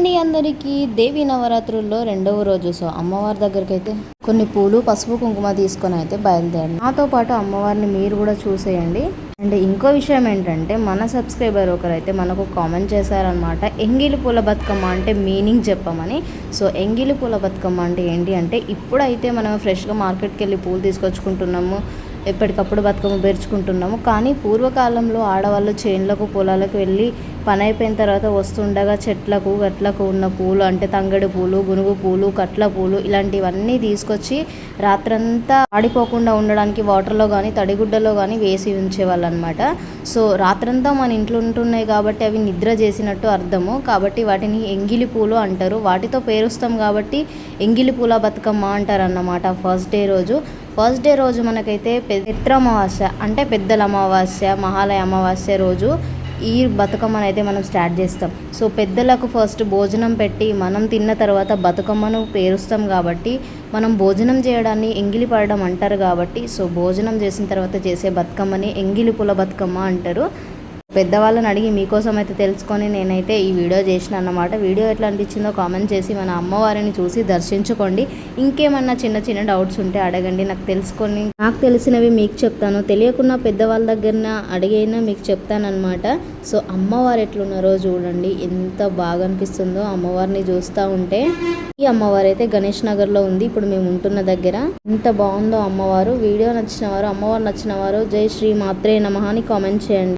అండి అందరికీ దేవి నవరాత్రుల్లో రెండవ రోజు. సో అమ్మవారి దగ్గరికి అయితే కొన్ని పూలు పసుపు కుంకుమ తీసుకొని అయితే బయలుదేరండి. నాతో పాటు అమ్మవారిని మీరు కూడా చూసేయండి. అండ్ ఇంకో విషయం ఏంటంటే మన సబ్స్క్రైబర్ ఒకరైతే మనకు కామెంట్ చేశారనమాట, ఎంగిలి పూల బతుకమ్మ అంటే మీనింగ్ చెప్పమని. సో ఎంగిలి పూల బతుకమ్మ అంటే ఏంటి అంటే, ఇప్పుడైతే మనం ఫ్రెష్గా మార్కెట్కి వెళ్ళి పూలు తీసుకొచ్చుకుంటున్నాము, ఎప్పటికప్పుడు బతుకమ్మ పేర్చుకుంటున్నాము. కానీ పూర్వకాలంలో ఆడవాళ్ళు చేన్లకు పొలాలకు వెళ్ళి పని అయిపోయిన తర్వాత వస్తుండగా చెట్లకు గట్లకు ఉన్న పూలు అంటే తంగడి పూలు, గునుగు పూలు, కట్ల పూలు ఇలాంటివన్నీ తీసుకొచ్చి రాత్రంతా ఆడిపోకుండా ఉండడానికి వాటర్లో కానీ తడిగుడ్డలో కానీ వేసి ఉంచేవాళ్ళు అనమాట. సో రాత్రంతా మన ఇంట్లో ఉంటున్నాయి కాబట్టి అవి నిద్ర చేసినట్టు అర్థము. కాబట్టి వాటిని ఎంగిలి పూలు అంటారు. వాటితో పేరుస్తాం కాబట్టి ఎంగిలి పూల బతుకమ్మ అంటారు అన్నమాట. ఫస్ట్ డే రోజు మనకైతే పిత్ర అమావాస్య అంటే పెద్దల అమావాస్య, మహాలయ అమావాస్య రోజు ఈ బతుకమ్మను అయితే మనం స్టార్ట్ చేస్తాం. సో పెద్దలకు ఫస్ట్ భోజనం పెట్టి మనం తిన్న తర్వాత బతుకమ్మను పేరుస్తాం కాబట్టి మనం భోజనం చేయడాన్ని ఎంగిలి పడడం అంటారు కాబట్టి, సో భోజనం చేసిన తర్వాత చేసే బతుకమ్మని ఎంగిలి పూల బతుకమ్మ అంటారు. పెద్దవాళ్ళని అడిగి మీకోసం అయితే తెలుసుకొని నేనైతే ఈ వీడియో చేసిన అన్నమాట. వీడియో ఎట్లా అనిపించిందో కామెంట్ చేసి మన అమ్మవారిని చూసి దర్శించుకోండి. ఇంకేమన్నా చిన్న చిన్న డౌట్స్ ఉంటే అడగండి, నాకు తెలుసుకొని నాకు తెలిసినవి మీకు చెప్తాను. తెలియకున్న పెద్దవాళ్ళ దగ్గర అడిగైనా మీకు చెప్తానమాట. సో అమ్మవారు ఎట్లున్నారో చూడండి, ఎంత బాగా అనిపిస్తుందో అమ్మవారిని చూస్తూ ఉంటే. ఈ అమ్మవారు అయితే గణేష్ నగర్లో ఉంది, ఇప్పుడు మేము ఉంటున్న దగ్గర. ఎంత బాగుందో అమ్మవారు. వీడియో నచ్చిన వారు, అమ్మవారు నచ్చిన వారు జై శ్రీ మాత్రే నమః అని కామెంట్ చేయండి.